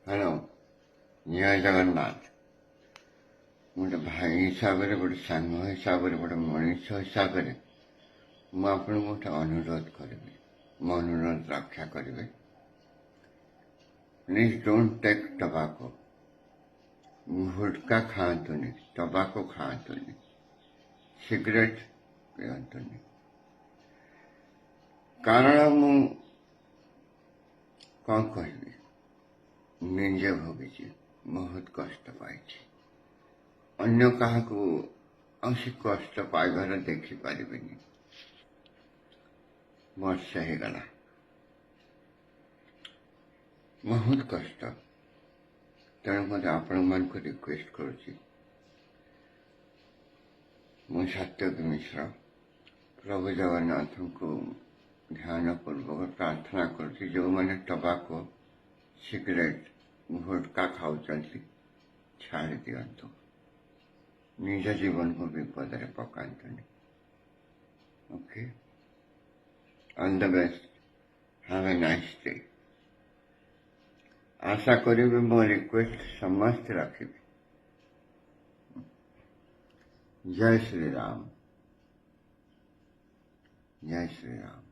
Hello जय जगन्नाथ गोटे भाई हिसाब से गोटे सांग हिसाब से गोटे मनीष हिसाब से मुझे गोटे अनुरोध करी मो अनुरोध रक्षा करेंगे please don't take tobacco gutkha खातुनि टबाको खातुनि सिगरेट पिंतुनि कारण मु कौन कह निजे भोगी बहुत कष्ट पाई अन्य क्या से कष्ट पाइबार देखिपारे वर्ष होगला बहुत कष्ट तेणु मत आपण मान रिक्वेस्ट करुच्ची सत्यक मिश्र प्रभु जगन्नाथ को ध्यान पूर्वक प्रार्थना करुच्ची जो मैंने टबाको सिगरेट गुटखा खाऊँ छाड़ दिंतु निज जीवन को विपद में पकातुनि okay all the best have a nice day आशा करी मो रिक्वेस्ट समस्त रखी जय श्री राम जय श्री राम।